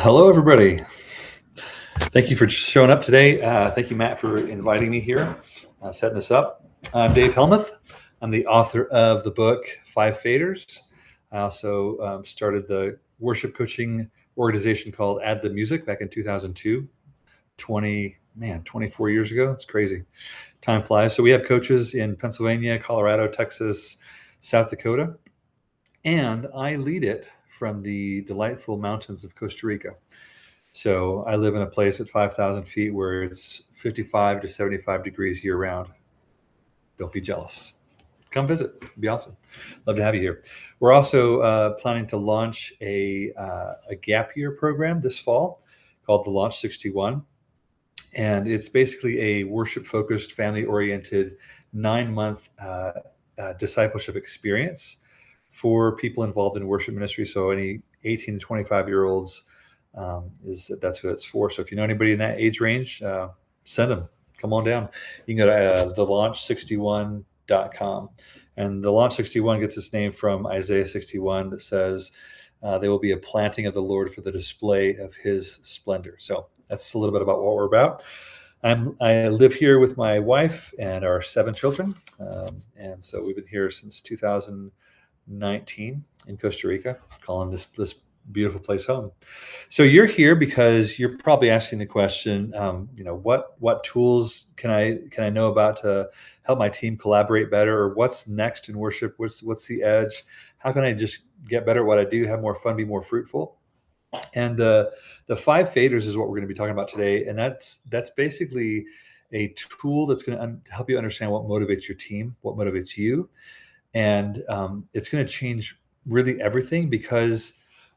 Hello, everybody. Thank you for showing up today. Thank you, Matt, for inviting me here, setting this up. I'm Dave Helmuth. I'm the author of the book Five Faders. I also started the worship coaching organization called Add the Music back in 2002. 24 years ago. It's crazy. Time flies. So we have coaches in Pennsylvania, Colorado, Texas, South Dakota, and I lead it from the delightful mountains of Costa Rica. So I live in a place at 5,000 feet where it's 55 to 75 degrees year round. Don't be jealous. Come visit. It'd be awesome. Love to have you here. We're also planning to launch a gap year program this fall called the Launch 61. And it's basically a worship focused, family oriented 9-month discipleship experience for people involved in worship ministry. So any 18 to 25-year-olds that's who it's for. So if you know anybody in that age range, send them. Come on down. You can go to thelaunch61.com. And the Launch 61 gets its name from Isaiah 61 that says, there will be a planting of the Lord for the display of his splendor. So that's a little bit about what we're about. I live here with my wife and our 7 children. And so we've been here since 2019 in Costa Rica, calling this beautiful place home. So you're here because you're probably asking the question, what tools can I know about to help my team collaborate better, or what's next in worship? What's the edge? How can I just get better at what I do, have more fun, be more fruitful? And the 5 faders is what we're going to be talking about today, and that's basically a tool that's going to help you understand what motivates your team, what motivates you, and it's going to change really everything because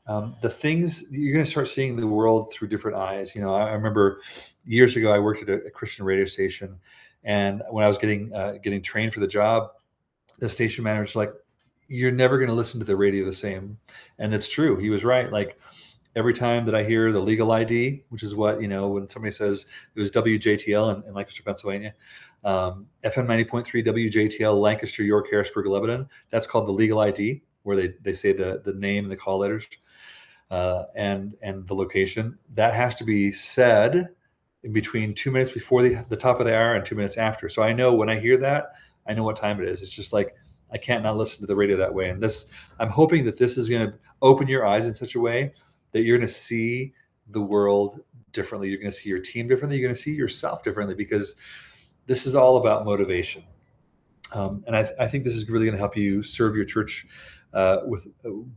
the things you're going to start seeing the world through different eyes. I remember years ago I worked at a Christian radio station, and when I was getting trained for the job, the station manager was like, "You're never going to listen to the radio the same," and it's true. He was right. Like every time that I hear the legal ID, which is what when somebody says it was WJTL in Lancaster, Pennsylvania, FM 90.3 WJTL, Lancaster, York, Harrisburg, Lebanon. That's called the legal ID, where they say the name and the call letters. And the location that has to be said in between 2 minutes before the top of the hour and 2 minutes after. So I know when I hear that, I know what time it is. It's just like I can't not listen to the radio that way. And I'm hoping that this is going to open your eyes in such a way that you're going to see the world differently. You're going to see your team differently. You're going to see yourself differently, because this is all about motivation. And I think this is really going to help you serve your church with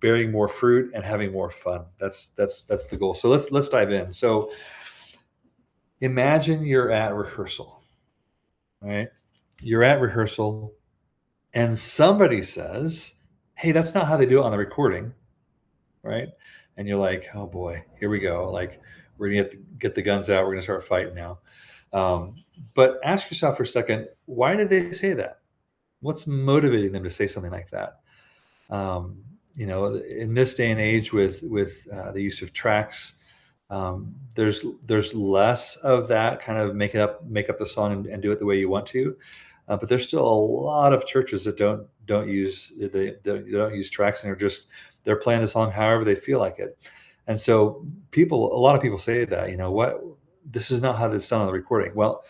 bearing more fruit and having more fun. That's the goal. So let's dive in. So imagine you're at rehearsal, right? You're at rehearsal and somebody says, "Hey, that's not how they do it on the recording," right? And you're like, "Oh boy, here we go. Like we're gonna get the guns out. We're gonna start fighting now." But ask yourself for a second, why did they say that? What's motivating them to say something like that? In this day and age with the use of tracks, there's less of that kind of make up the song and do it the way you want to. But there's still a lot of churches that don't use tracks, and they're playing the song however they feel like it. And so a lot of people say that, this is not how it's done on the recording. Well,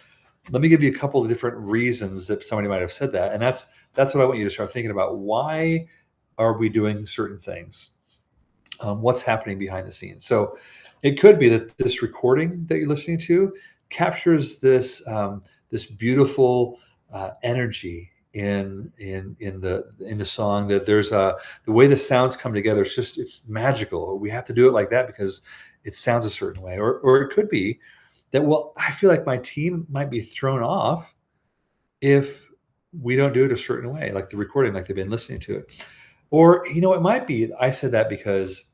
let me give you a couple of different reasons that somebody might have said that. And that's what I want you to start thinking about. Why are we doing certain things? What's happening behind the scenes? So it could be that this recording that you're listening to captures this beautiful energy in the song, that there's the way the sounds come together. It's magical. We have to do it like that because it sounds a certain way. Or it could be that, well, I feel like my team might be thrown off if we don't do it a certain way, like the recording, like they've been listening to it. Or, it might be, I said that because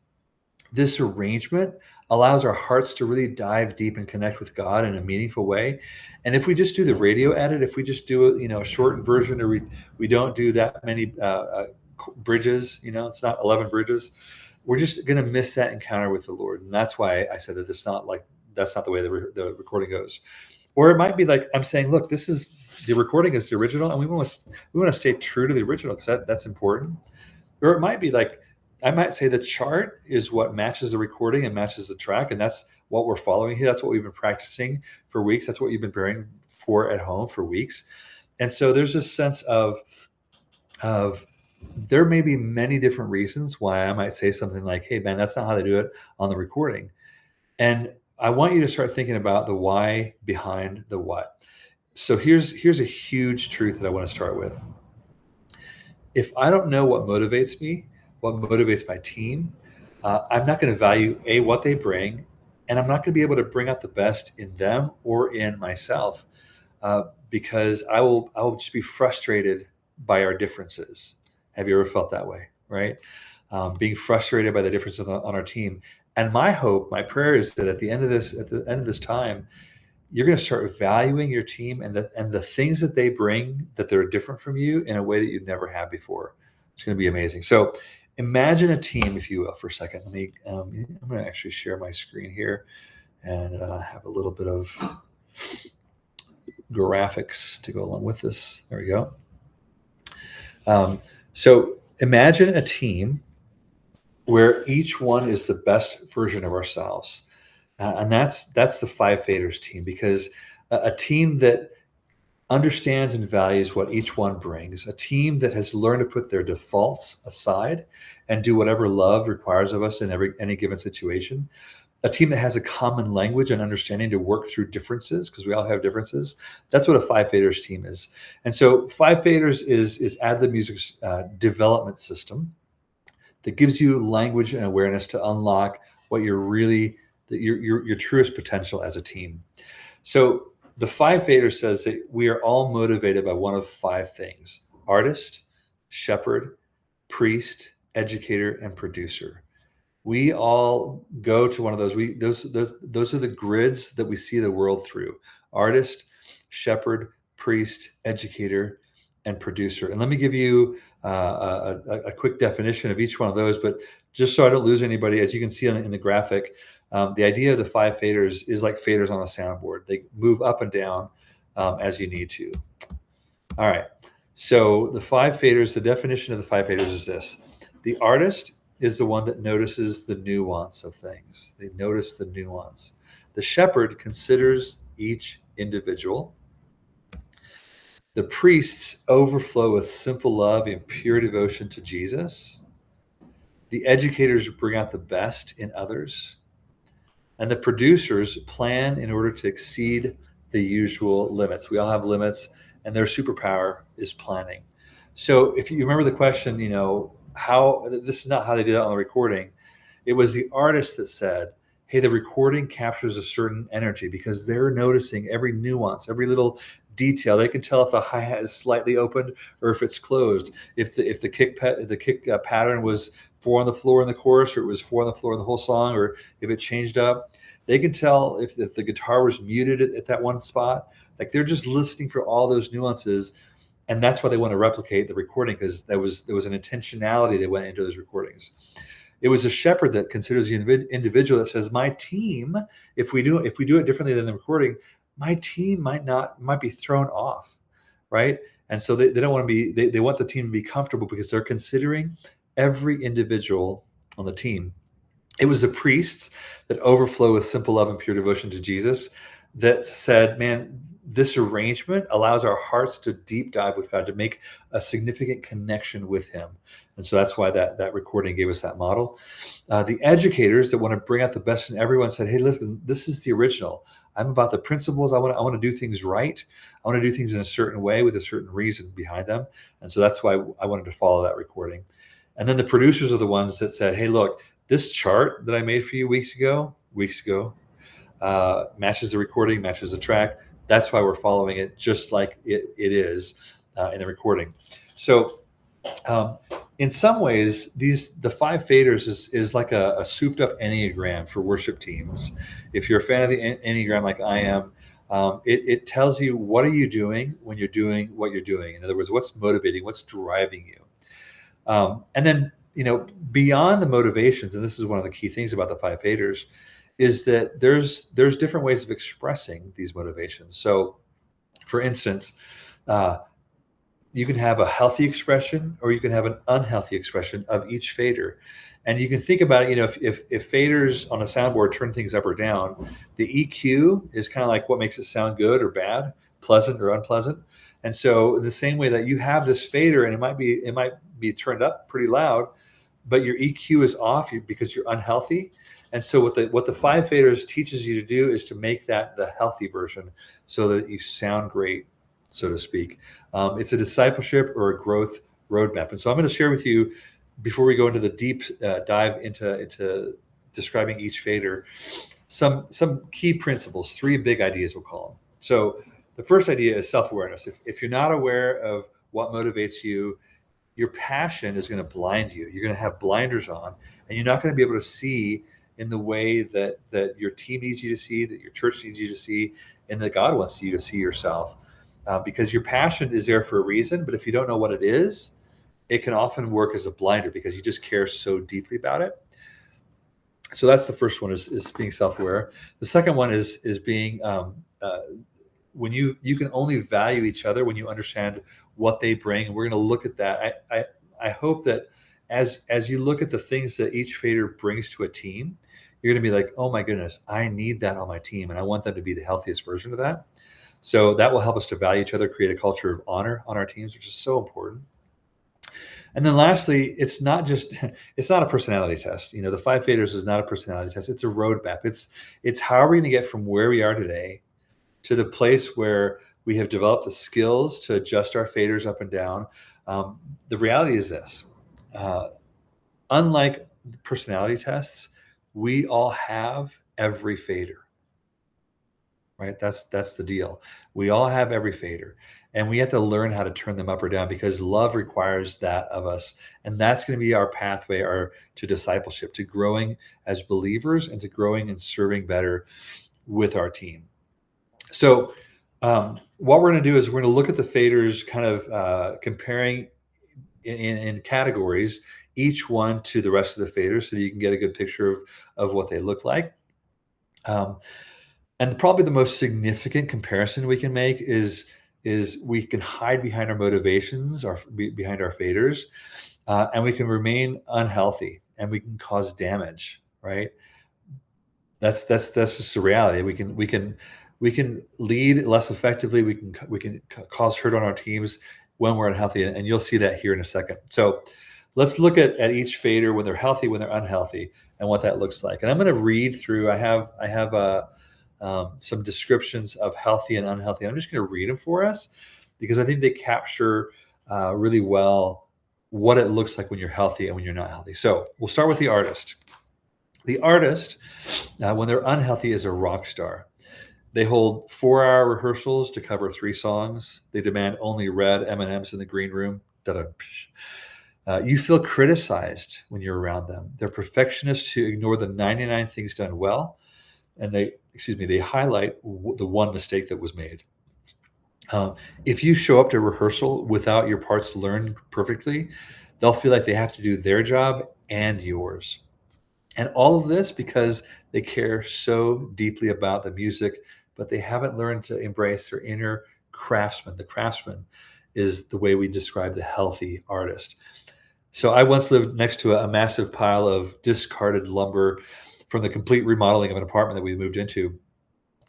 this arrangement allows our hearts to really dive deep and connect with God in a meaningful way. And if we just do the radio edit, if we just do a shortened version, or we don't do that many bridges, it's not 11 bridges, we're just going to miss that encounter with the Lord. And that's why I said that that's not the way the recording goes. Or it might be like I'm saying, look, the recording is the original, and we want to stay true to the original because that's important. Or it might be like I might say the chart is what matches the recording and matches the track, and that's what we're following here. That's what we've been practicing for weeks. That's what you've been preparing for at home for weeks. And so there's this sense of there may be many different reasons why I might say something like, "Hey, man, that's not how they do it on the recording." And I want you to start thinking about the why behind the what. So here's a huge truth that I want to start with. If I don't know what motivates me, what motivates my team, I'm not going to value what they bring, and I'm not going to be able to bring out the best in them or in myself, because I will just be frustrated by our differences. Have you ever felt that way? Right? Being frustrated by the differences on our team. And my hope, my prayer is that at the end of this time, you're going to start valuing your team and the things that they bring that they're different from you in a way that you've never had before. It's going to be amazing. So imagine a team, if you will, for a second. I'm going to actually share my screen here and have a little bit of graphics to go along with this. There we go. So imagine a team where each one is the best version of ourselves. And that's the Five Faders team, because a team that understands and values what each one brings, a team that has learned to put their defaults aside and do whatever love requires of us in any given situation, a team that has a common language and understanding to work through differences, because we all have differences. That's what a Five Faders team is. And so Five Faders is Ad-Lib Music's development system that gives you language and awareness to unlock what you're really your truest potential as a team. So the Five Faders says that we are all motivated by one of five things: artist, shepherd, priest, educator, and producer. We all go to one of those. Those are the grids that we see the world through: artist, shepherd, priest, educator, and producer. And let me give you a quick definition of each one of those, but just so I don't lose anybody, as you can see in the graphic, the idea of the Five Faders is like faders on a soundboard. They move up and down as you need to. All right. So the Five Faders, the definition of the Five Faders is this: the artist is the one that notices the nuance of things. They notice the nuance. The shepherd considers each individual. The priests overflow with simple love and pure devotion to Jesus. The educators bring out the best in others. And the producers plan in order to exceed the usual limits. We all have limits, and their superpower is planning. So if you remember the question, how this is not how they did it on the recording. It was the artist that said, hey, the recording captures a certain energy because they're noticing every nuance, every little detail. They can tell if the hi-hat is slightly opened or if it's closed. If the kick pattern was 4 on the floor in the chorus, or it was 4 on the floor in the whole song, or if it changed up. They can tell if the guitar was muted at that one spot. Like, they're just listening for all those nuances. And that's why they want to replicate the recording, because there was an intentionality that went into those recordings. It was a shepherd that considers the individual, that says, my team, if we do it differently than the recording, my team might be thrown off, right? And so they don't want to be. They want the team to be comfortable because they're considering every individual on the team. It was the priests that overflow with simple love and pure devotion to Jesus that said, man, this arrangement allows our hearts to deep dive with God, to make a significant connection with him. And so that's why that recording gave us that model. The educators that want to bring out the best in everyone said, hey, listen, this is the original. I'm about the principles. I want to do things right. I want to do things in a certain way with a certain reason behind them. And so that's why I wanted to follow that recording. And then the producers are the ones that said, hey, look, this chart that I made for you weeks ago, matches the recording, matches the track. That's why we're following it just like it is in the recording. So in some ways, the Five Faders is like a souped up Enneagram for worship teams. If you're a fan of the Enneagram like I am, it tells you, what are you doing when you're doing what you're doing? In other words, what's motivating, what's driving you? And then, beyond the motivations, and this is one of the key things about the Five Faders, is that there's different ways of expressing these motivations. So, for instance, you can have a healthy expression or you can have an unhealthy expression of each fader. And you can think about it, if faders on a soundboard turn things up or down, the EQ is kind of like what makes it sound good or bad, pleasant or unpleasant. And so the same way that you have this fader and it might be turned up pretty loud, but your EQ is off because you're unhealthy. And so what the five faders teaches you to do is to make that the healthy version so that you sound great, so to speak. It's a discipleship or a growth roadmap. And so I'm going to share with you, before we go into the deep dive into describing each fader, some key principles, three big ideas we'll call them. So the first idea is self-awareness. If you're not aware of what motivates you, your passion is going to blind you. You're going to have blinders on, and you're not going to be able to see in the way that your team needs you to see, that your church needs you to see, and that God wants you to see yourself. Because your passion is there for a reason, but if you don't know what it is, it can often work as a blinder because you just care so deeply about it. So that's the first one, is being self-aware. The second one is being when you can only value each other when you understand what they bring. And we're going to look at that. I hope that as you look at the things that each fader brings to a team, you're going to be like, oh my goodness, I need that on my team, and I want them to be the healthiest version of that. So that will help us to value each other, create a culture of honor on our teams, which is so important. And then lastly, it's not a personality test. The five faders is not a personality test. It's a roadmap. It's how are we going to get from where we are today to the place where we have developed the skills to adjust our faders up and down. The reality is this: unlike personality tests, we all have every fader. Right? That's the deal. We all have every fader, and we have to learn how to turn them up or down because love requires that of us. And that's going to be our pathway to discipleship, to growing as believers and to growing and serving better with our team. So what we're going to do is we're going to look at the faders, kind of comparing in categories, each one to the rest of the faders, so that you can get a good picture of what they look like. And probably the most significant comparison we can make is we can hide behind our motivations, behind our faders, and we can remain unhealthy, and we can cause damage. Right? That's just the reality. We can lead less effectively. We can cause hurt on our teams when we're unhealthy, and you'll see that here in a second. So let's look at each fader when they're healthy, when they're unhealthy, and what that looks like. And I'm going to read through. I have some descriptions of healthy and unhealthy. I'm just going to read them for us because I think they capture really well what it looks like when you're healthy and when you're not healthy. So we'll start with the artist. The artist, when they're unhealthy, is a rock star. They hold 4-hour rehearsals to cover 3 songs. They demand only red M&Ms in the green room. You feel criticized when you're around them. They're perfectionists who ignore the 99 things done well, and they highlight the one mistake that was made. If you show up to rehearsal without your parts learned perfectly, they'll feel like they have to do their job and yours. And all of this because they care so deeply about the music, but they haven't learned to embrace their inner craftsman. The craftsman is the way we describe the healthy artist. So I once lived next to a massive pile of discarded lumber from the complete remodeling of an apartment that we moved into.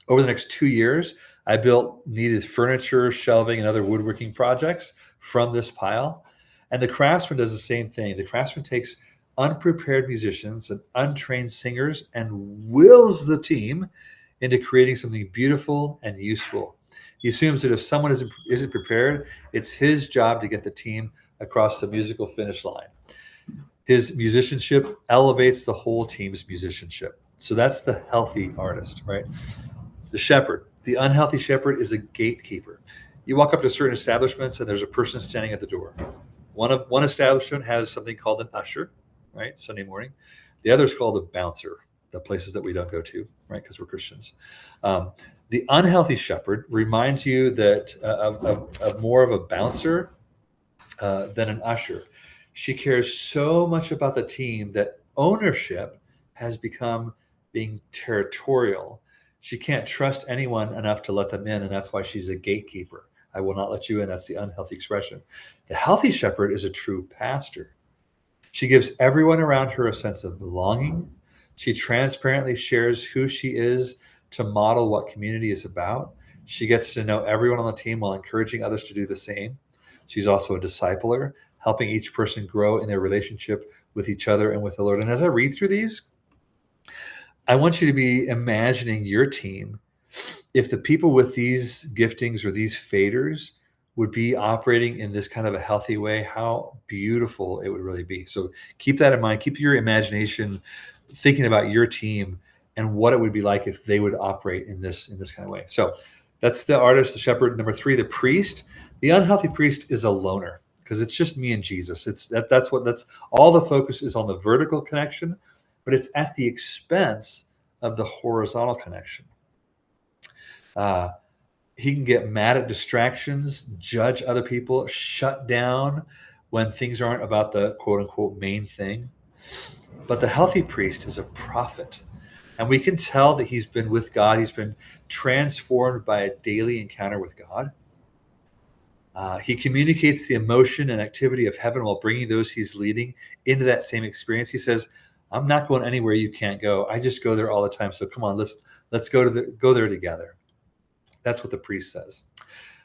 Over the next 2 years, I built needed furniture, shelving, and other woodworking projects from this pile. And the craftsman does the same thing. The craftsman takes unprepared musicians and untrained singers and wills the team into creating something beautiful and useful. He assumes that if someone isn't prepared, it's his job to get the team across the musical finish line. His musicianship elevates the whole team's musicianship. So that's the healthy artist, right? The shepherd. The unhealthy shepherd is a gatekeeper. You walk up to certain establishments and there's a person standing at the door. One establishment has something called an usher, right? Sunday morning. The other is called a bouncer, the places that we don't go to, right? Because we're Christians. The unhealthy shepherd reminds you that of more of a bouncer than an usher. She cares so much about the team that ownership has become being territorial. She can't trust anyone enough to let them in, and that's why she's a gatekeeper. I will not let you in. That's the unhealthy expression. The healthy shepherd is a true pastor. She gives everyone around her a sense of belonging. She transparently shares who she is to model what community is about. She gets to know everyone on the team while encouraging others to do the same. She's also a discipler, helping each person grow in their relationship with each other and with the Lord. And as I read through these, I want you to be imagining your team, if the people with these giftings or these faders would be operating in this kind of a healthy way, how beautiful it would really be. So keep that in mind. Keep your imagination thinking about your team and what it would be like if they would operate in this kind of way. So that's the artist, the shepherd. Number 3, the priest. The unhealthy priest is a loner because it's just me and Jesus. That's all the focus is on the vertical connection, but it's at the expense of the horizontal connection. He can get mad at distractions, judge other people, shut down when things aren't about the quote unquote main thing. But the healthy priest is a prophet. And we can tell that he's been with God. He's been transformed by a daily encounter with God. He communicates the emotion and activity of heaven while bringing those he's leading into that same experience. He says, I'm not going anywhere you can't go. I just go there all the time. So come on, let's go there together. That's what the priest says.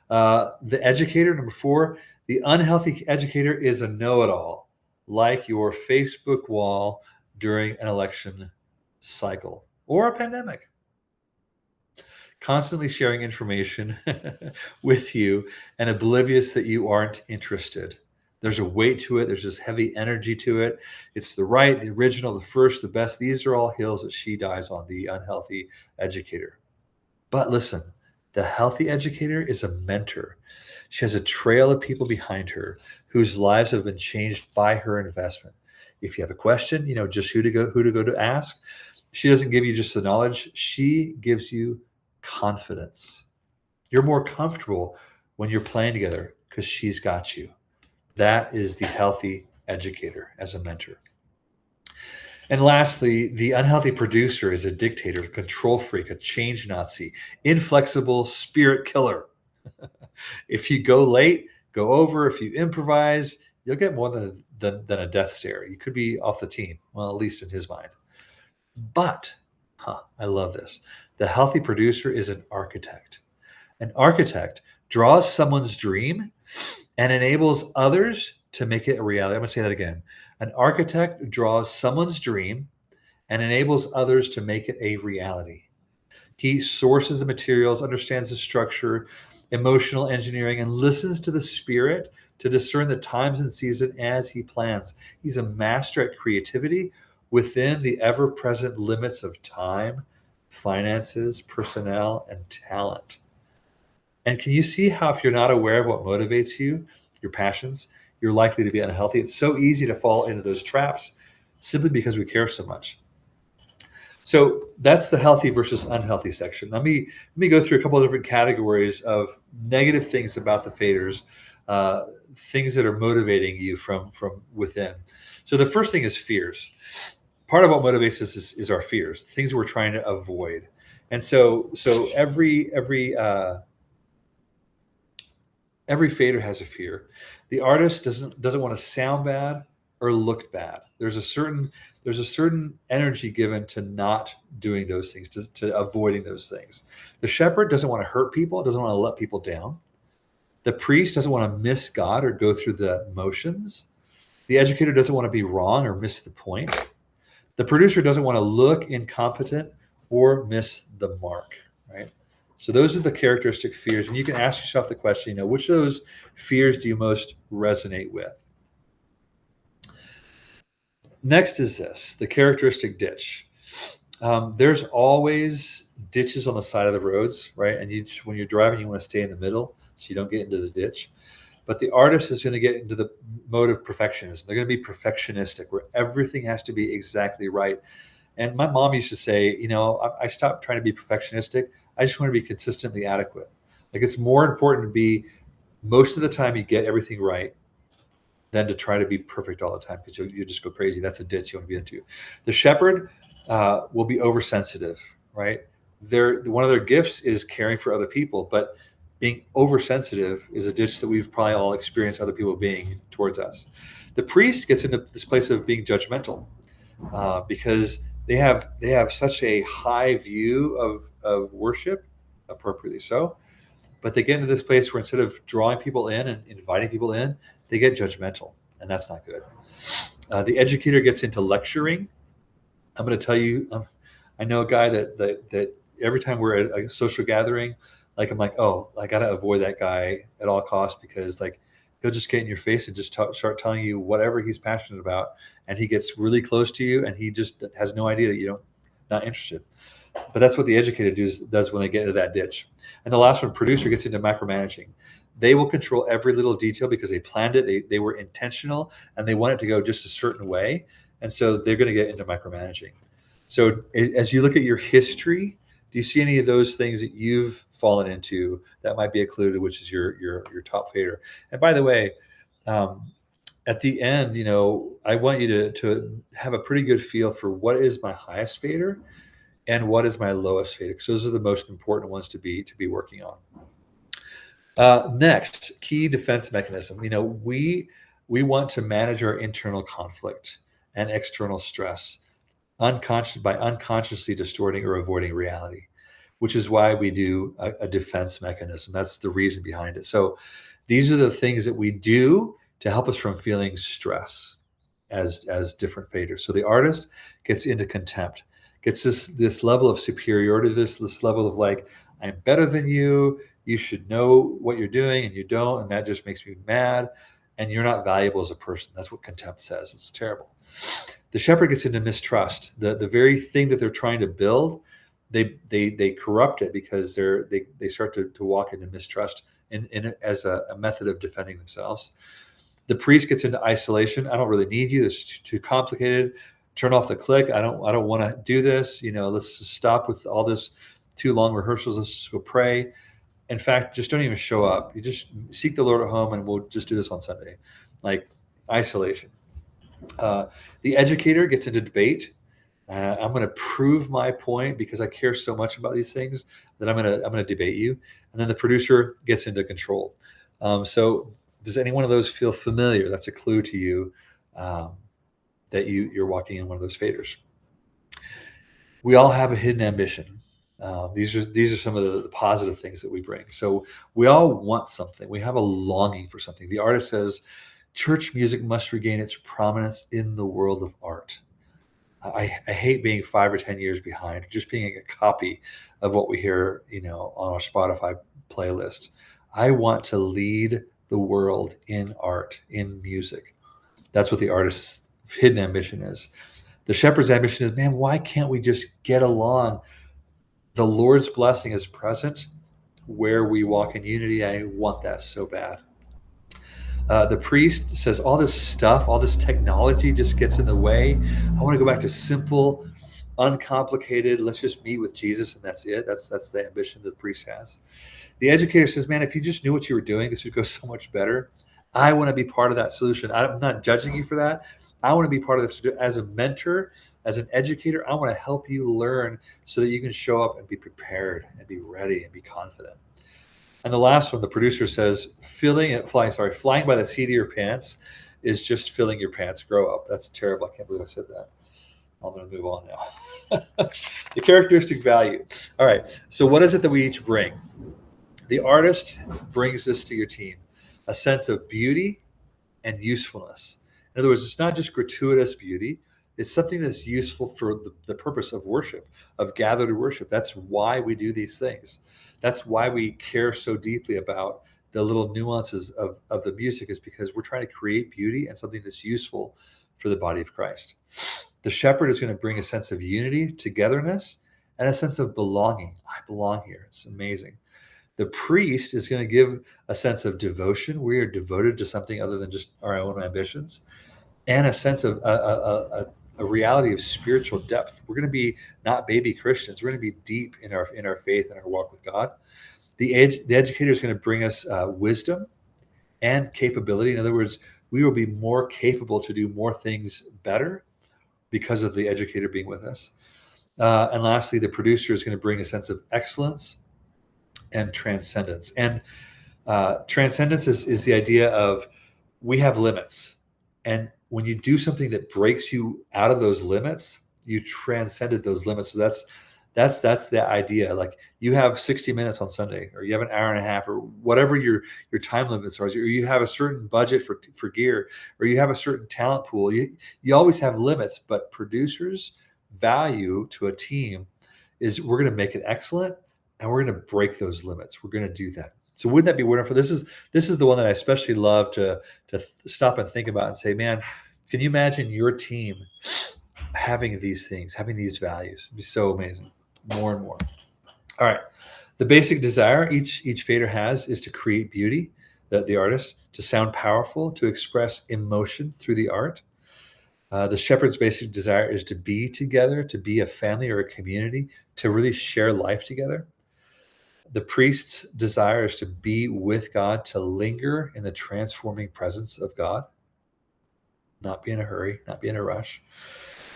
The educator, number 4, the unhealthy educator is a know-it-all, like your Facebook wall during an election cycle or a pandemic. Constantly sharing information with you and oblivious that you aren't interested. There's a weight to it. There's this heavy energy to it. It's the right, the original, the first, the best. These are all hills that she dies on, the unhealthy educator. But listen, the healthy educator is a mentor. She has a trail of people behind her whose lives have been changed by her investment. If you have a question, just who to go to ask. She doesn't give you just the knowledge. She gives you confidence. You're more comfortable when you're playing together because she's got you. That is the healthy educator as a mentor. And lastly, the unhealthy producer is a dictator, a control freak, a change Nazi, inflexible spirit killer. If you go late, go over. If you improvise, you'll get more than a death stare. You could be off the team, well, at least in his mind. But, I love this. The healthy producer is an architect. An architect draws someone's dream and enables others to make it a reality. I'm going to say that again. An architect draws someone's dream and enables others to make it a reality. He sources the materials, understands the structure, emotional engineering, and listens to the spirit to discern the times and season as he plans. He's a master at creativity within the ever-present limits of time, finances, personnel, and talent. And can you see how if you're not aware of what motivates you, your passions, you're likely to be unhealthy? It's so easy to fall into those traps simply because we care so much. So that's the healthy versus unhealthy section. Let me go through a couple of different categories of negative things about the faders, things that are motivating you from within. So the first thing is fears. Part of what motivates us is our fears, things we're trying to avoid. And so every fader has a fear. The artist doesn't want to sound bad or look bad. There's a certain energy given to not doing those things, to avoiding those things. The shepherd doesn't want to hurt people, doesn't want to let people down. The priest doesn't want to miss God or go through the motions. The educator doesn't want to be wrong or miss the point. The producer doesn't want to look incompetent or miss the mark, right? So those are the characteristic fears. And you can ask yourself the question, which of those fears do you most resonate with? Next is this, the characteristic ditch. There's always ditches on the side of the roads, right? And when you're driving, you want to stay in the middle so you don't get into the ditch. But the artist is going to get into the mode of perfectionism. They're going to be perfectionistic, where everything has to be exactly right. And my mom used to say, I stopped trying to be perfectionistic. I just want to be consistently adequate. Like, it's more important to be, most of the time you get everything right than to try to be perfect all the time, because you just go crazy. That's a ditch you want to be into. The shepherd will be oversensitive, right? One of their gifts is caring for other people, but Being oversensitive is a ditch that we've probably all experienced other people being towards us. The priest gets into this place of being judgmental, because they have such a high view of worship, appropriately so. But they get into this place where instead of drawing people in and inviting people in, they get judgmental, and that's not good. The educator gets into lecturing. I'm going to tell you, I know a guy that every time we're at a social gathering, like I'm like, oh, I got to avoid that guy at all costs, because like he'll just get in your face and just start telling you whatever he's passionate about, and he gets really close to you, and he just has no idea that you don't not interested. But that's what the educator does when they get into that ditch. And the last one, producer, gets into micromanaging. They will control every little detail because they planned it. They were intentional, and they want it to go just a certain way. And so they're going to get into micromanaging. So as you look at your history, do you see any of those things that you've fallen into that might be a clue to which is your top fader? And by the way, at the end, I want you to have a pretty good feel for what is my highest fader and what is my lowest fader, because those are the most important ones to be working on. Next, key defense mechanism. We want to manage our internal conflict and external stress by unconsciously distorting or avoiding reality, which is why we do a defense mechanism. That's the reason behind it. So these are the things that we do to help us from feeling stress as different faders. So the artist gets into contempt, gets this level of superiority, this level of like, I'm better than you. You should know what you're doing, and you don't, and that just makes me mad. And you're not valuable as a person. That's what contempt says. It's terrible. The shepherd gets into mistrust. The very thing that they're trying to build, they corrupt it because they start to walk into mistrust as a method of defending themselves. The priest gets into isolation. I don't really need you. This is too complicated. Turn off the click. I don't want to do this. Let's just stop with all this too long rehearsals. Let's just go pray. In fact, just don't even show up. You just seek the Lord at home, and we'll just do this on Sunday. Like isolation. The educator gets into debate. I'm going to prove my point because I care so much about these things that I'm going to debate you. And then the producer gets into control. So does any one of those feel familiar? That's a clue to you that you're walking in one of those faders. We all have a hidden ambition. These are some of the positive things that we bring. So we all want something. We have a longing for something. The artist says, church music must regain its prominence in the world of art. I hate being 5 or 10 years behind, just being a copy of what we hear, on our Spotify playlist. I want to lead the world in art, in music. That's what the artist's hidden ambition is. The shepherd's ambition is, man, why can't we just get along? The Lord's blessing is present where we walk in unity. I want that so bad. The priest says all this stuff, all this technology just gets in the way. I want to go back to simple, uncomplicated. Let's just meet with Jesus, and that's it. That's the ambition that the priest has. The educator says, man, if you just knew what you were doing, this would go so much better. I want to be part of that solution. I'm not judging you for that. I want to be part of this. As a mentor, as an educator, I want to help you learn so that you can show up and be prepared and be ready and be confident. And the last one, the producer says, flying by the seat of your pants is just filling your pants. Grow up. That's terrible. I can't believe I said that. I'm going to move on now. The characteristic value. All right. So what is it that we each bring? The artist brings this to your team, a sense of beauty and usefulness. In other words, it's not just gratuitous beauty. It's something that's useful for the purpose of worship, of gathered worship. That's why we do these things. That's why we care so deeply about the little nuances of the music, is because we're trying to create beauty and something that's useful for the body of Christ. The shepherd is going to bring a sense of unity, togetherness, and a sense of belonging. I belong here. It's amazing. The priest is going to give a sense of devotion. We are devoted to something other than just our own ambitions, and a sense of a reality of spiritual depth. We're going to be not baby Christians. We're going to be deep in our faith and our walk with God. The educator is going to bring us wisdom and capability. In other words, we will be more capable to do more things better because of the educator being with us. And lastly, the producer is going to bring a sense of excellence and transcendence. And transcendence is the idea of we have limits. And when you do something that breaks you out of those limits, you transcended those limits. So that's the idea. Like you have 60 minutes on Sunday, or you have an hour and a half, or whatever your time limits are, or you have a certain budget for gear, or you have a certain talent pool. You always have limits, but producers' value to a team is we're going to make it excellent, and we're going to break those limits. We're going to do that. So wouldn't that be wonderful? This is the one that I especially love to stop and think about and say, man, can you imagine your team having these things, having these values? It'd be so amazing. More and more. All right. The basic desire each fader has is to create beauty, the artist, to sound powerful, to express emotion through the art. The shepherd's basic desire is to be together, to be a family or a community, to really share life together. The priest's desire is to be with God, to linger in the transforming presence of God, not be in a hurry, not be in a rush.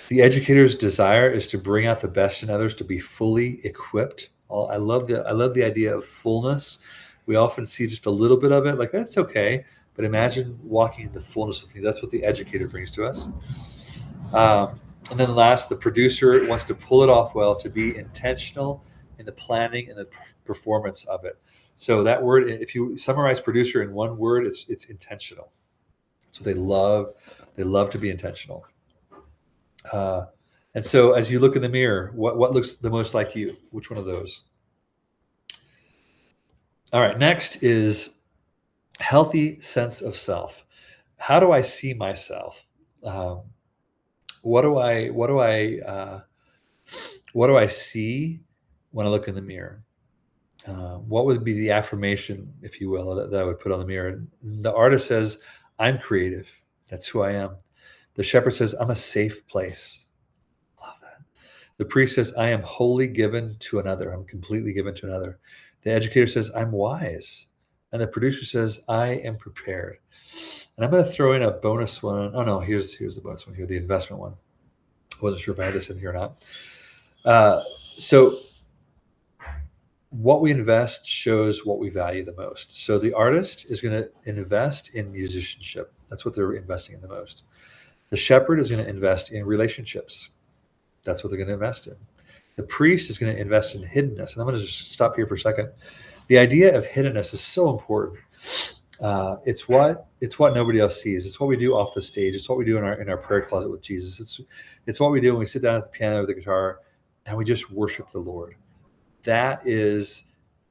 The educator's desire is to bring out the best in others, to be fully equipped. I love the idea of fullness. We often see just a little bit of it, like that's okay, but imagine walking in the fullness of things. That's what the educator brings to us. And then last, the producer wants to pull it off well, to be intentional in the planning and the performance of it. So that word, if you summarize producer in one word, it's intentional. So they love to be intentional. And so as you look in the mirror, what looks the most like you? Which one of those? All right, next is healthy sense of self. How do I see myself? What do I see when I look in the mirror? What would be the affirmation, if you will, that I would put on the mirror? And the artist says, I'm creative. That's who I am. The shepherd says, I'm a safe place. Love that. The priest says, I am wholly given to another. I'm completely given to another. The educator says, I'm wise. And the producer says, I am prepared. And I'm going to throw in a bonus one. Oh, no, here's the bonus one here, the investment one. I wasn't sure if I had this in here or not. So what we invest shows what we value the most. So the artist is going to invest in musicianship. That's what they're investing in the most. The shepherd is going to invest in relationships. That's what they're going to invest in. The priest is going to invest in hiddenness. And I'm going to just stop here for a second. The idea of hiddenness is so important. It's what nobody else sees. It's what we do off the stage. It's what we do in our prayer closet with Jesus. It's what we do when we sit down at the piano or the guitar and we just worship the Lord. That is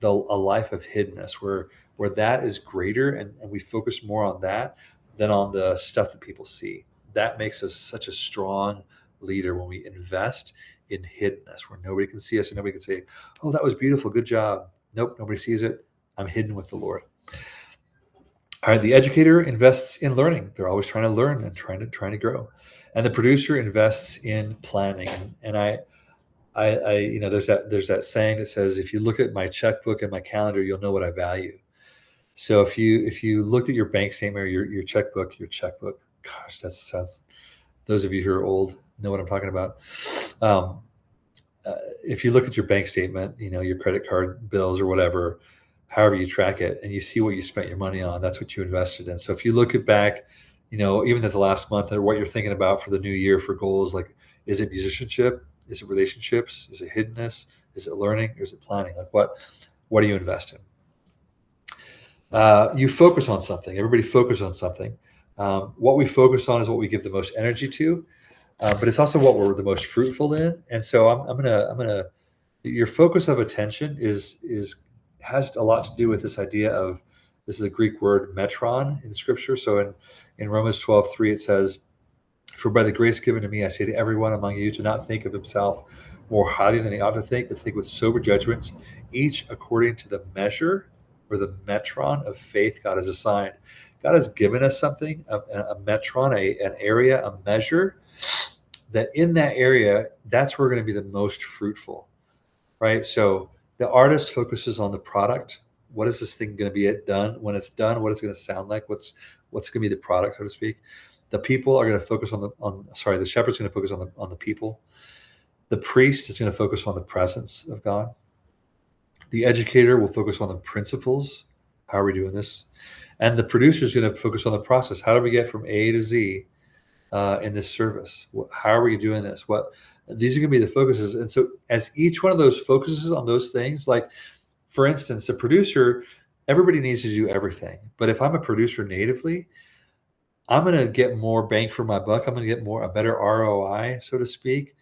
a life of hiddenness where that is greater, and we focus more on that than on the stuff that people see. That makes us such a strong leader when we invest in hiddenness, where nobody can see us and nobody can say, oh, that was beautiful, good job. Nope, nobody sees it. I'm hidden with the Lord. All right, the educator invests in learning. They're always trying to learn and trying to grow. And the producer invests in planning. And I there's that saying that says, if you look at my checkbook and my calendar, you'll know what I value. So if you looked at your bank statement or your checkbook, gosh, that sounds, those of you who are old know what I'm talking about. If you look at your bank statement, your credit card bills or whatever, however you track it, and you see what you spent your money on, that's what you invested in. So if you look at back, even at the last month, or what you're thinking about for the new year for goals, like, is it musicianship? Is it relationships? Is it hiddenness? Is it learning? Or is it planning? Like what do you invest in? You focus on something. Everybody focuses on something. What we focus on is what we give the most energy to, but it's also what we're the most fruitful in. And so I'm gonna. Your focus of attention has a lot to do with this idea of, this is a Greek word, metron, in Scripture. So in Romans 12:3 it says, for by the grace given to me, I say to everyone among you to not think of himself more highly than he ought to think, but think with sober judgment, each according to the measure or the metron of faith God has assigned. God has given us something, a metron, an area, a measure, that in that area, that's where we're going to be the most fruitful, right? So the artist focuses on the product. What is this thing going to be done? When it's done, what is it going to sound like? What's going to be the product, so to speak? The people are going to focus the shepherd's going to focus on the people. The priest is going to focus on the presence of God. The educator will focus on the principles. How are we doing this? And the producer is going to focus on the process. How do we get from A to Z in this service? How are we doing this? What these are going to be the focuses. And so, as each one of those focuses on those things, like for instance, the producer, everybody needs to do everything. But if I'm a producer natively, I'm going to get more bang for my buck. I'm going to get a better ROI, so to speak,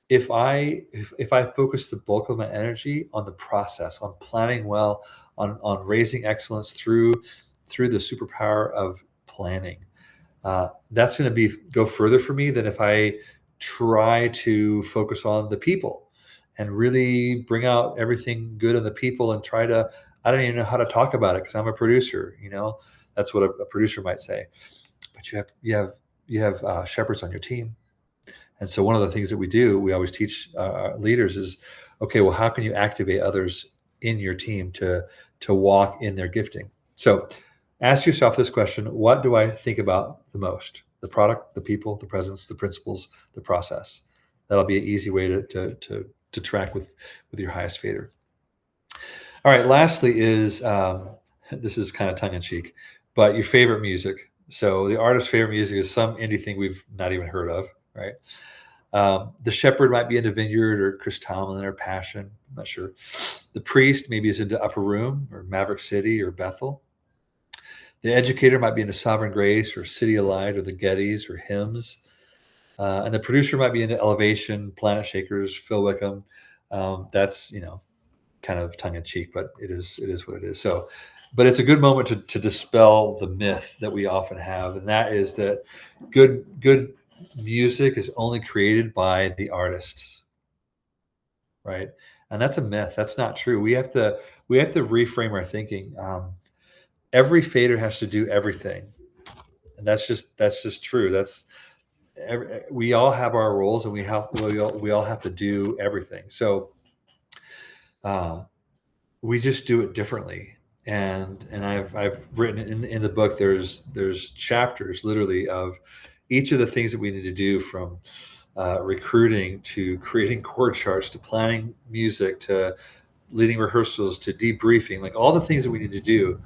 if I focus the bulk of my energy on the process, on planning well, on raising excellence through the superpower of planning. That's going to go further for me than if I try to focus on the people and really bring out everything good in the people and try to. I don't even know how to talk about it because I'm a producer. That's what a producer might say. But you have shepherds on your team. And so one of the things that we always teach leaders is, okay, well, how can you activate others in your team to walk in their gifting? So ask yourself this question: what do I think about the most? The product, the people, the presence, the principles, the process. That'll be an easy way to track with your highest fader. All right. Lastly is this is kind of tongue in cheek, but your favorite music. So the artist's favorite music is some indie thing we've not even heard of, right? The shepherd might be into Vineyard or Chris Tomlin or Passion. I'm not sure. The priest maybe is into Upper Room or Maverick City or Bethel. The educator might be into Sovereign Grace or City of Light or the Gettys or Hymns. And the producer might be into Elevation, Planet Shakers, Phil Wickham. That's, kind of tongue in cheek, but it is what it is. So, but it's a good moment to dispel the myth that we often have. And that is that good music is only created by the artists, right? And that's a myth. That's not true. We have to reframe our thinking. Every fader has to do everything, and that's just true. We all have our roles, and we all have to do everything. So we just do it differently. And I've written in the book. There's chapters literally of each of the things that we need to do, from recruiting to creating chord charts to planning music to leading rehearsals to debriefing, like all the things that we need to do.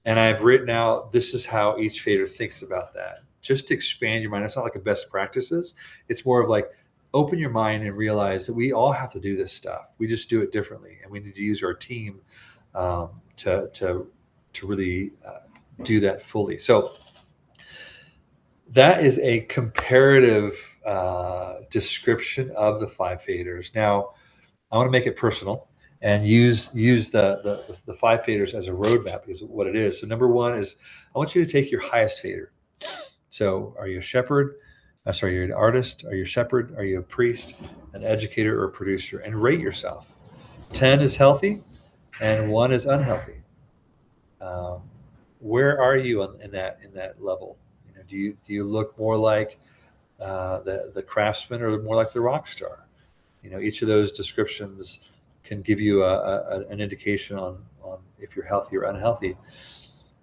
And I've written out, this is how each fader thinks about that. Just to expand your mind. It's not like a best practices. It's more of like, open your mind and realize that we all have to do this stuff. We just do it differently. And we need to use our team to really do that fully. So that is a comparative description of the five faders. Now, I want to make it personal and use the five faders as a roadmap, because of what it is. So number one is, I want you to take your highest fader. So are you a shepherd? You're an artist. Are you a shepherd? Are you a priest, an educator, or a producer? And rate yourself. 10 is healthy, and 1 is unhealthy. Where are you in that level? Do you look more like the craftsman or more like the rock star? Each of those descriptions can give you an indication on if you're healthy or unhealthy.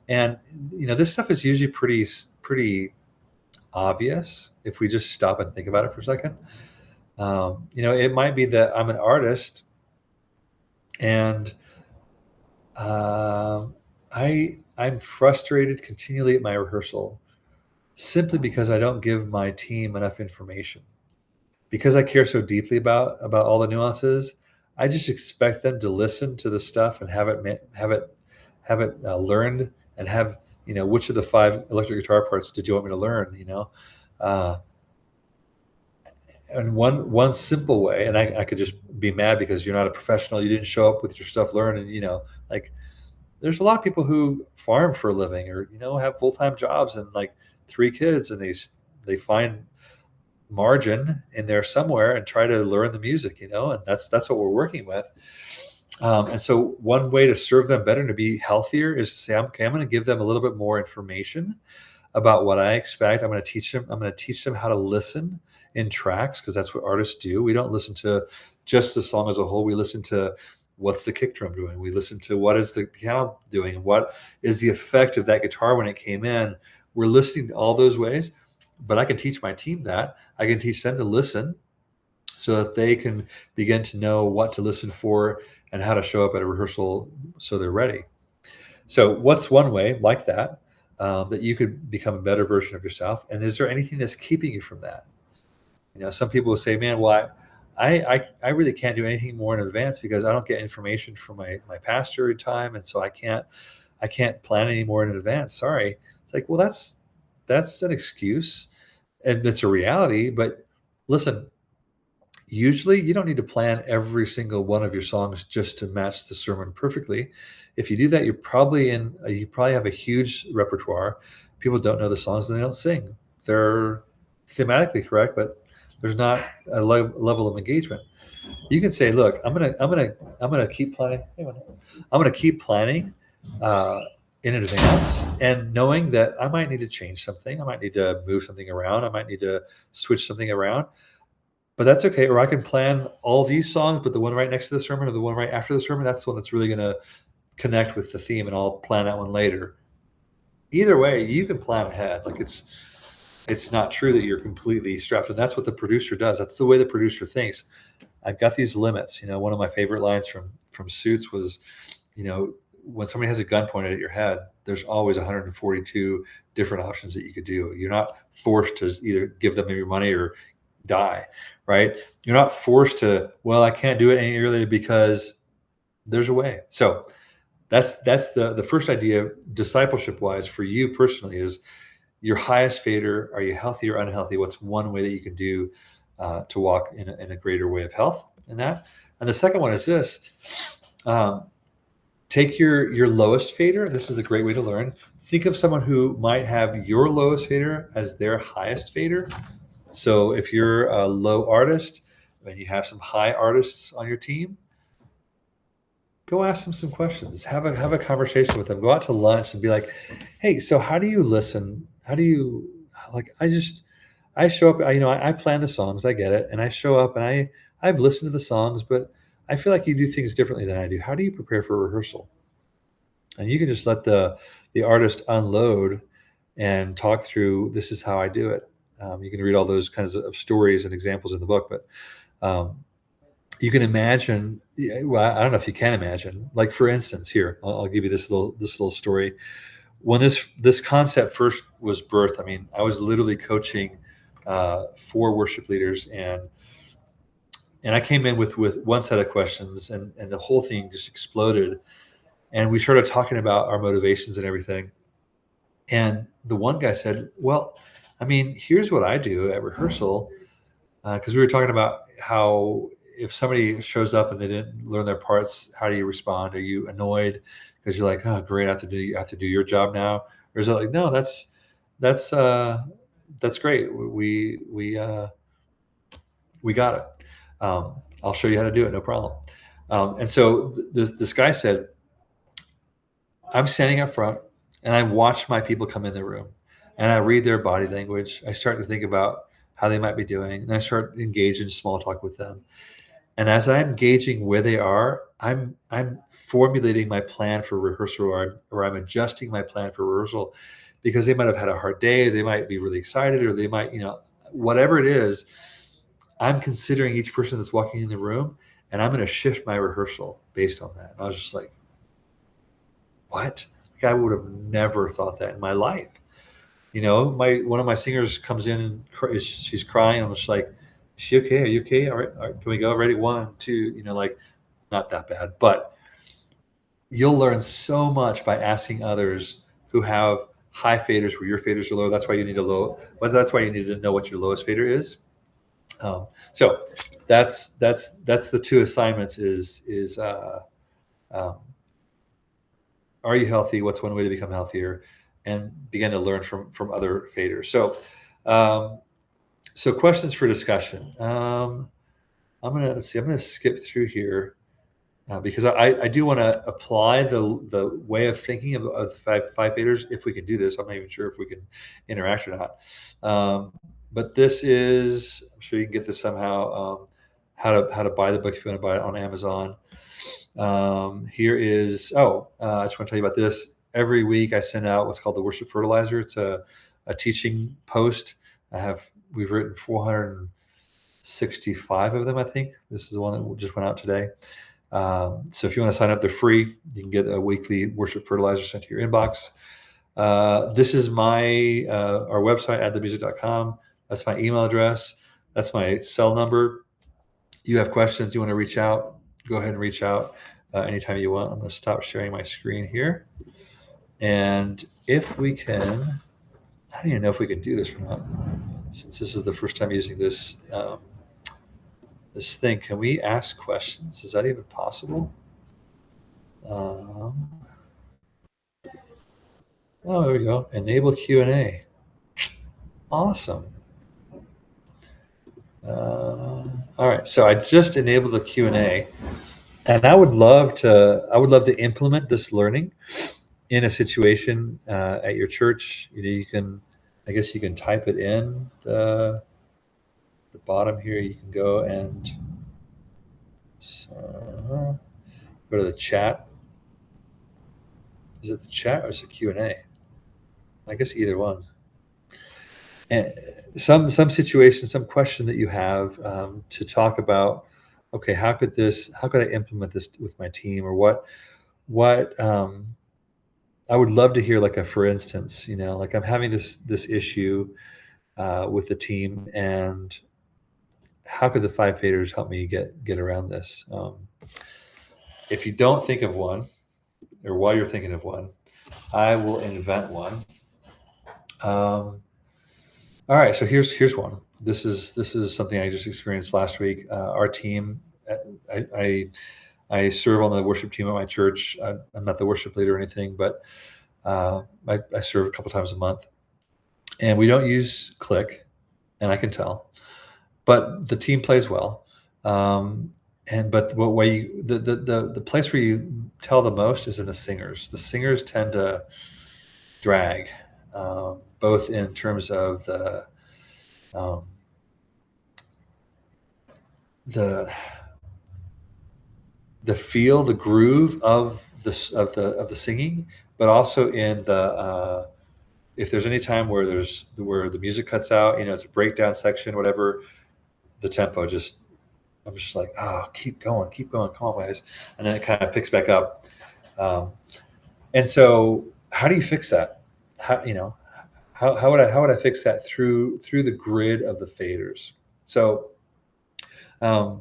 And this stuff is usually pretty obvious if we just stop and think about it for a second. It might be that I'm an artist and I'm frustrated continually at my rehearsal simply because I don't give my team enough information. Because I care so deeply about all the nuances, I just expect them to listen to the stuff and have it learned, and have, which of the 5 electric guitar parts did you want me to learn? And one simple way, and I could just be mad because you're not a professional, you didn't show up with your stuff learned, and like, there's a lot of people who farm for a living, or have full-time jobs and like 3 kids, and they find margin in there somewhere and try to learn the music, and that's what we're working with. And so one way to serve them better, to be healthier, is to say, okay, I'm going to give them a little bit more information about what I expect. I'm going to teach them how to listen in tracks, because that's what artists do. We don't listen to just the song as a whole. We listen to, what's the kick drum doing? We listen to, what is the piano doing? And what is the effect of that guitar when it came in? We're listening to all those ways, but I can teach my team that. I can teach them to listen so that they can begin to know what to listen for and how to show up at a rehearsal so they're ready. So, what's one way like that that you could become a better version of yourself? And is there anything that's keeping you from that? Some people will say, "Man, well, I really can't do anything more in advance because I don't get information from my pastor in time, and so I can't plan any more in advance. Sorry." It's like, well, that's an excuse, and it's a reality. But listen, usually you don't need to plan every single one of your songs just to match the sermon perfectly. If you do that, you probably have a huge repertoire. People don't know the songs and they don't sing. They're thematically correct, but there's not a level of engagement. You can say, "Look, I'm gonna keep planning. Hang on. I'm gonna keep planning uh, in advance, and knowing that I might need to change something. I might need to move something around. I might need to switch something around, but that's okay. Or I can plan all these songs, but the one right next to the sermon or the one right after the sermon, that's the one that's really gonna connect with the theme, and I'll plan that one later." Either way, you can plan ahead. Like it's not true that you're completely strapped, and that's what the producer does. That's the way the producer thinks. I've got these limits. One of my favorite lines from Suits was, when somebody has a gun pointed at your head, there's always 142 different options that you could do. You're not forced to either give them your money or die, right? You're not forced to, well, I can't do it any earlier because there's a way. So that's the first idea, discipleship wise, for you personally, is your highest fader. Are you healthy or unhealthy? What's one way that you can do to walk in a greater way of health in that? And the second one is this: take your lowest fader. This is a great way to learn. Think of someone who might have your lowest fader as their highest fader. So if you're a low artist and you have some high artists on your team, go ask them some questions. Have a conversation with them. Go out to lunch and be like, "Hey, so how do you listen? How do you like?" I show up. I plan the songs. I get it, and I show up and I've listened to the songs, but I feel like you do things differently than I do. How do you prepare for rehearsal? And you can just let the artist unload and talk through. This is how I do it. You can read all those kinds of stories and examples in the book, but um, you can imagine. Well, I don't know if you can imagine. Like, for instance, here I'll give you this little story. When this concept first was birthed, I mean, I was literally coaching 4 worship leaders, and I came in with one set of questions, and the whole thing just exploded. And we started talking about our motivations and everything. And the one guy said, "Well, I mean, here's what I do at rehearsal," because we were talking about how if somebody shows up and they didn't learn their parts, how do you respond? Are you annoyed because you're like, "Oh, great, I have to do your job now," or is it like, "No, that's that's great. We got it. I'll show you how to do it, no problem." And so this guy said, "I'm standing up front and I watch my people come in the room and I read their body language. I start to think about how they might be doing, and I start engaging small talk with them. And as I'm gauging where they are, I'm formulating my plan for rehearsal, or I'm adjusting my plan for rehearsal because they might have had a hard day, they might be really excited, or they might, whatever it is, I'm considering each person that's walking in the room, and I'm going to shift my rehearsal based on that." And I was just like, "What?" Like, I would have never thought that in my life. My one of my singers comes in and she's crying. I'm just like, "Is she okay? Are you okay? All right, can we go? Ready? 1, 2." Like, not that bad, but you'll learn so much by asking others who have high faders where your faders are low. That's why you need a low. But that's why you need to know what your lowest fader is. So that's the two assignments. Um, are you healthy? What's one way to become healthier, and begin to learn from other faders. Um, so questions for discussion. I'm gonna skip through here because I do want to apply the way of thinking of the five faders. If we can do this, I'm not even sure if we can interact or not. But this is, I'm sure you can get this somehow. How to buy the book if you want to buy it on Amazon. Here is, I just want to tell you about this. Every week I send out what's called the Worship Fertilizer. It's a teaching post. We've written 65 of them, I think. This is the one that just went out today. So if you want to sign up, they're free. You can get a weekly worship fertilizer sent to your inbox. This is my our website, addthemusic.com. That's my email address. That's my cell number. You have questions, you want to reach out, go ahead and reach out anytime you want. I'm going to stop sharing my screen here. And if we can, I don't even know if we can do this or not, since this is the first time using this this thing. Can we ask questions? Is that even possible? Oh, there we go. Enable Q&A. Awesome. All right, so I just enabled the Q&A, and I would love to implement this learning in a situation at your church. You can, I guess you can type it in the bottom here. You can go and go to the chat. Is it the chat or is it Q&A? I guess either one. And some situation, some question that you have to talk about. Okay, how could I implement this with my team, or what I would love to hear, like a for instance, like I'm having this issue with the team, and how could the five faders help me get around this? If you don't think of one, or while you're thinking of one, I will invent one. All right, so here's one. This is something I just experienced last week. Our team, I serve on the worship team at my church. I'm not the worship leader or anything, but I serve a couple times a month, and we don't use Click, and I can tell, but the team plays well. But what way the place where you tell the most is in the singers. The singers tend to drag, both in terms of the feel, the groove of the singing, but also in the if there's any time where the music cuts out, it's a breakdown section, whatever, the tempo I'm just like, oh, keep going, come on, guys, and then it kind of picks back up. And so, how do you fix that? How would I fix that through the grid of the faders? So, and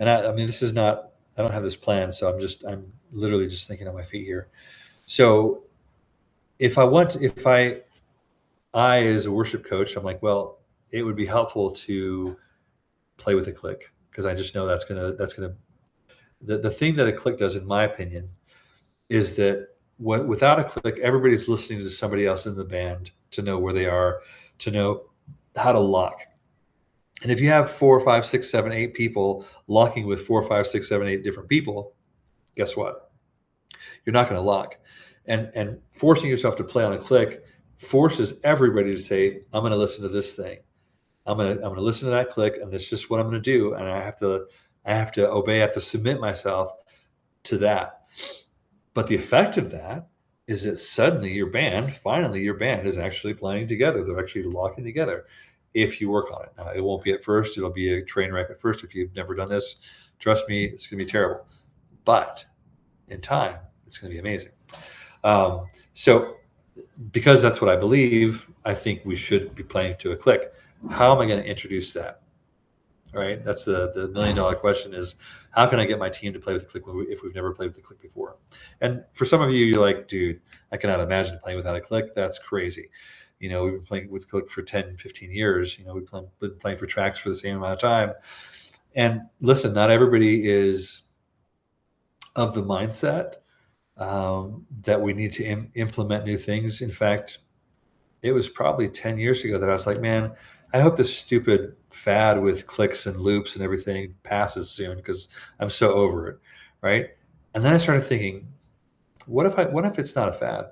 I mean, this is not. I don't have this plan, so I'm literally just thinking on my feet here. So, if I as a worship coach, I'm like, well, it would be helpful to play with a click, because I just know that's gonna the thing that a click does, in my opinion, is that without a click, everybody's listening to somebody else in the band to know where they are, to know how to lock. And if you have 4, 5, 6, 7, 8 people locking with 4, 5, 6, 7, 8 different people, guess what? You're not going to lock. And forcing yourself to play on a click forces everybody to say, I'm going to listen to this thing. I'm going to listen to that click, and that's just what I'm going to do. And I have to obey. I have to submit myself to that. But the effect of that is that suddenly your band is actually playing together. They're actually locking together if you work on it. Now, it won't be at first. It'll be a train wreck at first. If you've never done this, trust me, it's going to be terrible. But in time, it's going to be amazing. So because that's what I believe, I think we should be playing to a click. How am I going to introduce that? All right, that's the $1 million question, is how can I get my team to play with the click if we've never played with the click before? And for some of you, you're like, dude, I cannot imagine playing without a click. That's crazy. We've been playing with click for 10, 15 years. We've been playing for tracks for the same amount of time. And listen, not everybody is of the mindset that we need to implement new things. In fact, it was probably 10 years ago that I was like, man, I hope this stupid fad with clicks and loops and everything passes soon, because I'm so over it, right? And then I started thinking, what if it's not a fad?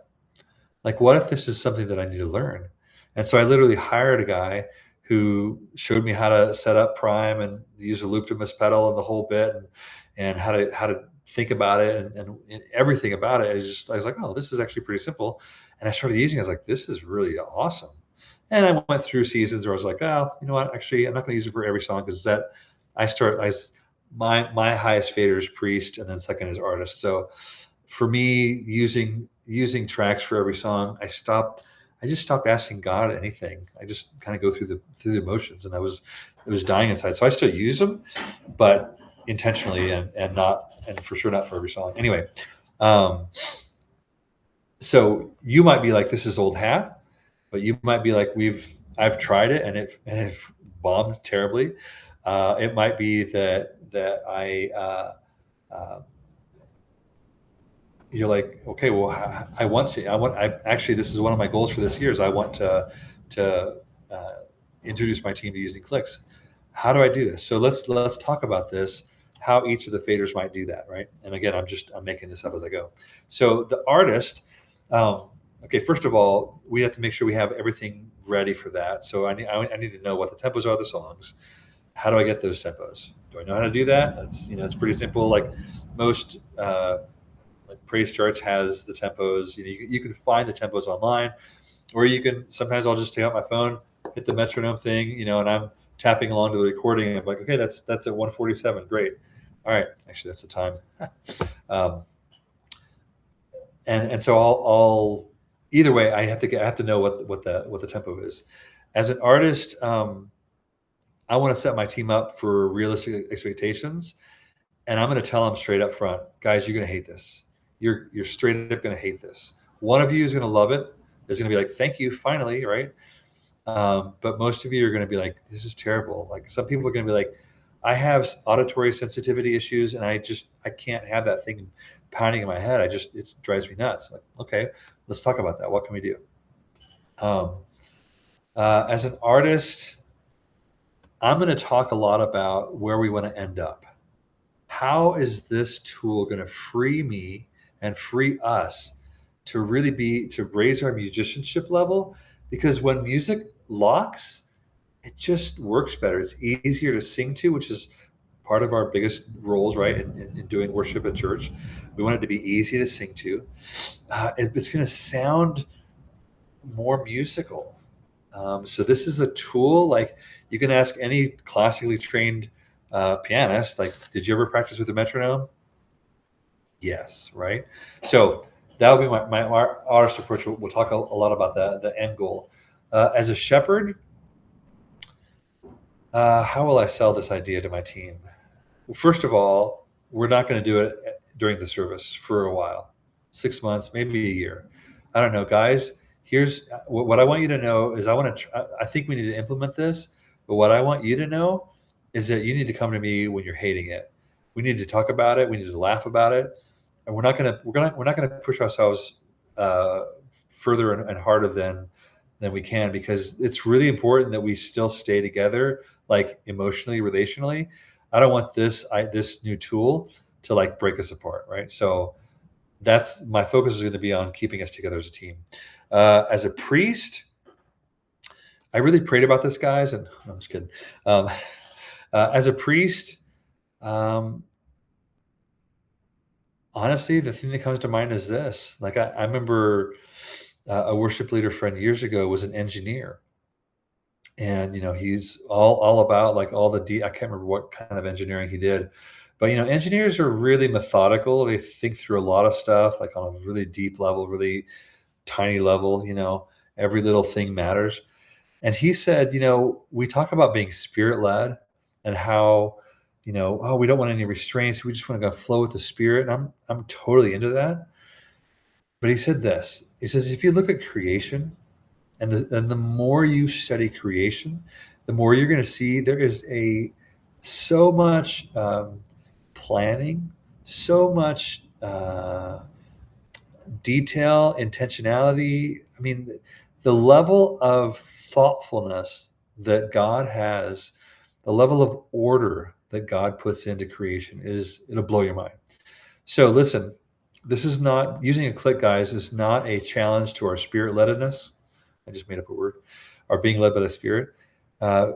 Like, what if this is something that I need to learn? And so I literally hired a guy who showed me how to set up Prime and use a loop to miss pedal and the whole bit, and how to think about it, and everything about it. I was like, oh, this is actually pretty simple. And I started using it. I was like, this is really awesome. And I went through seasons where I was like, oh, you know what? Actually, I'm not going to use it for every song because that I start. My highest fader is priest, and then second is artist. So for me, using tracks for every song, I just stopped asking God anything. I just kind of go through the emotions, and it was dying inside. So I still use them, but intentionally and not and for sure not for every song. Anyway, um, so you might be like, this is old hat, but you might be like, I've tried it and it bombed terribly. It might be that uh, you're like, okay, well, I actually, this is one of my goals for this year is I want to uh, introduce my team to using clicks. How do I do this? So let's talk about this, how each of the faders might do that, right? And again, I'm making this up as I go. So the artist, um, okay, first of all, we have to make sure we have everything ready for that. So I need to know what the tempos are of the songs. How do I get those tempos? Do I know how to do that? It's pretty simple. Like most like Praise Charts has the tempos. You can find the tempos online, or you can sometimes I'll just take out my phone, hit the metronome thing, and I'm tapping along to the recording. And I'm like, okay, that's at 147. Great. All right, actually, that's the time. um, and so I'll either way, I have to know what the tempo is. As an artist, I want to set my team up for realistic expectations, and I'm going to tell them straight up front, guys, you're going to hate this. You're straight up going to hate this. One of you is going to love it. Is going to be like, thank you, finally, right? But most of you are going to be like, this is terrible. Like some people are going to be like, I have auditory sensitivity issues, and I can't have that thing pounding in my head. It drives me nuts. Like, okay, let's talk about that. What can we do? Um, as an artist, I'm going to talk a lot about where we want to end up. How is this tool going to free me and free us to to raise our musicianship level? Because when music locks, it just works better. It's easier to sing to, which is part of our biggest roles, right? In doing worship at church, we want it to be easy to sing to. It's going to sound more musical. So this is a tool. Like you can ask any classically trained pianist, like, did you ever practice with a metronome? Yes, right. So that would be my artist approach. We'll talk a lot about the end goal. As a shepherd, how will I sell this idea to my team? Well, first of all, we're not going to do it during the service for a while, 6 months, maybe a year. I don't know, guys. Here's what I want you to know is I think we need to implement this, but what I want you to know is that you need to come to me when you're hating it. We need to talk about it. We need to laugh about it, and we're not gonna push ourselves uh, further and harder than we can because it's really important that we still stay together, like emotionally, relationally. I don't want this new tool to like break us apart, right? So that's my focus is going to be on keeping us together as a team. As a priest, I really prayed about this, guys, and no, I'm just kidding. Um, as a priest, um, honestly, the thing that comes to mind is this. Like I remember a worship leader friend years ago was an engineer, and he's all about like all I can't remember what kind of engineering he did, but engineers are really methodical. They think through a lot of stuff, like on a really deep level, really tiny level. Every little thing matters. And he said, we talk about being spirit led and how, oh, we don't want any restraints. We just want to go flow with the spirit. And I'm totally into that. But he said this. He says, if you look at creation, and the more you study creation, the more you're going to see there is so much planning, so much detail, intentionality. I mean, the level of thoughtfulness that God has, the level of order that God puts into creation it'll blow your mind. So listen, this is not using a click, guys, is not a challenge to our spirit ledness. I just made up a word, are being led by the Spirit. Uh,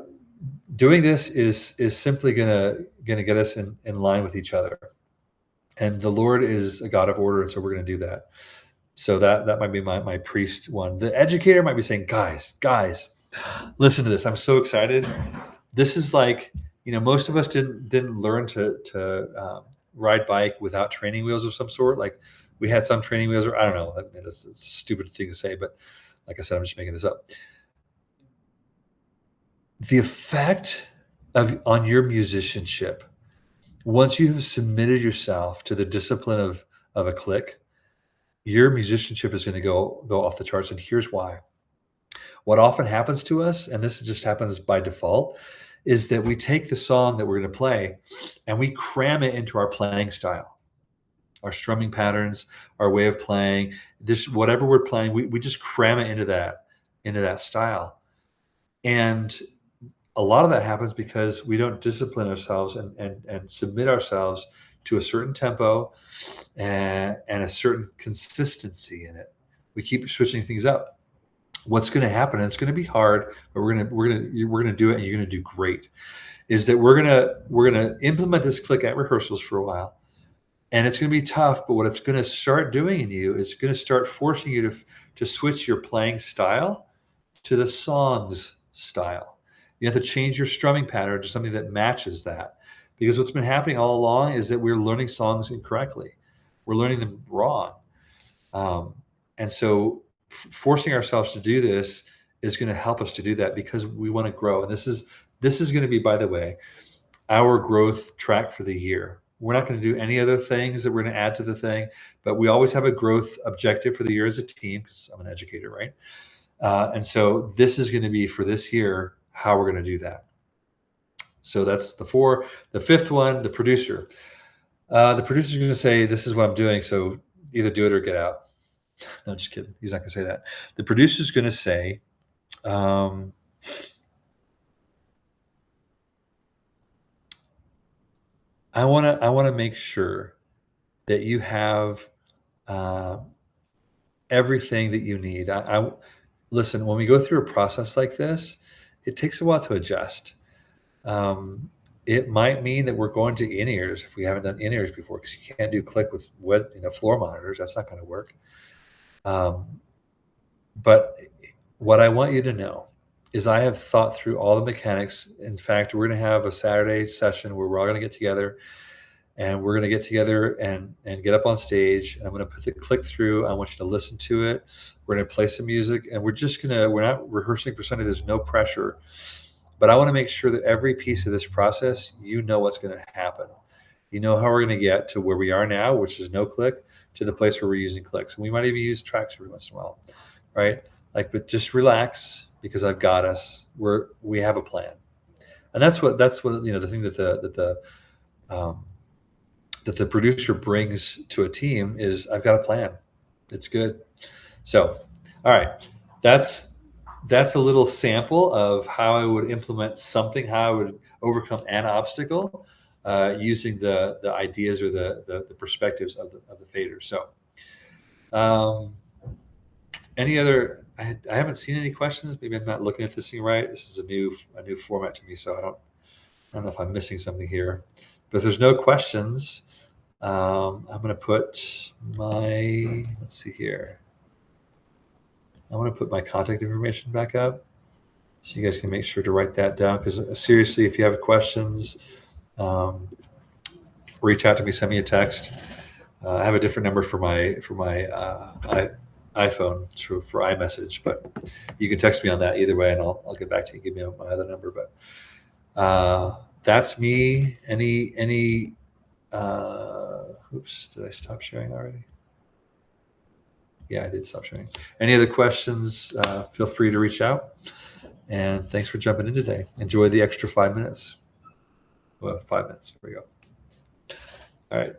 Doing this is simply gonna get us in line with each other, and the Lord is a God of order, and so we're gonna do that. So that might be my priest one. The educator might be saying, guys, listen to this. I'm so excited. This is like, most of us didn't learn to ride bike without training wheels of some sort. Like we had some training wheels, or I don't know. I mean, it's a stupid thing to say, but like I said, I'm just making this up. The effect on your musicianship, once you have submitted yourself to the discipline of a click, your musicianship is going to go off the charts. And here's why. What often happens to us, and this just happens by default, is that we take the song that we're going to play and we cram it into our playing style, our strumming patterns, our way of playing. This, whatever we're playing, we just cram it into that style. And a lot of that happens because we don't discipline ourselves and submit ourselves to a certain tempo and a certain consistency in it. We keep switching things up. What's going to happen, and it's going to be hard, but we're going to do it, and you're going to do great, is that we're going to implement this click at rehearsals for a while, and it's going to be tough. But what it's going to start doing in you is going to start forcing you to switch your playing style to the song's style. You have to change your strumming pattern to something that matches that, because what's been happening all along is that we're learning songs incorrectly. We're learning them wrong, and so forcing ourselves to do this is going to help us to do that, because we want to grow. And this is going to be, by the way, our growth track for the year. We're not going to do any other things that we're going to add to the thing, but we always have a growth objective for the year as a team, because I'm an educator, right? And so this is going to be for this year, how we're going to do that. So that's the 4. The 5th one, the producer. The producer's going to say, this is what I'm doing, so either do it or get out. No, just kidding. He's not going to say that. The producer's going to say, I want to make sure that you have everything that you need. I listen, when we go through a process like this, it takes a while to adjust. It might mean that we're going to in-ears if we haven't done in-ears before, because you can't do click with floor monitors. That's not going to work. But what I want you to know is I have thought through all the mechanics. In fact, we're going to have a Saturday session where we're all going to get together, and we're going to get together and get up on stage. And I'm going to put the click through. I want you to listen to it. We're going to play some music, and we're not rehearsing for Sunday. There's no pressure, but I want to make sure that every piece of this process, you know what's going to happen. You know how we're going to get to where we are now, which is no click, to the place where we're using clicks. And we might even use tracks every once in a while, right? But just relax, because I've got us. We have a plan. And that's what the thing that the producer brings to a team is, I've got a plan. It's good. So, all right, that's a little sample of how I would implement something, how I would overcome an obstacle, using the ideas or the perspectives of the fader. So, any other? I haven't seen any questions. Maybe I'm not looking at this thing right. This is a new format to me, so I don't know if I'm missing something here. But if there's no questions, I'm going to put let's see here. I want to put my contact information back up, so you guys can make sure to write that down. Because seriously, if you have questions, reach out to me, send me a text. I have a different number for my iPhone for iMessage, but you can text me on that either way, and I'll get back to you. Give me my other number, but that's me. Any oops, did I stop sharing already? Yeah, I did stop sharing. Any other questions? Feel free to reach out. And thanks for jumping in today. Enjoy the extra 5 minutes. Well, 5 minutes. There we go. All right.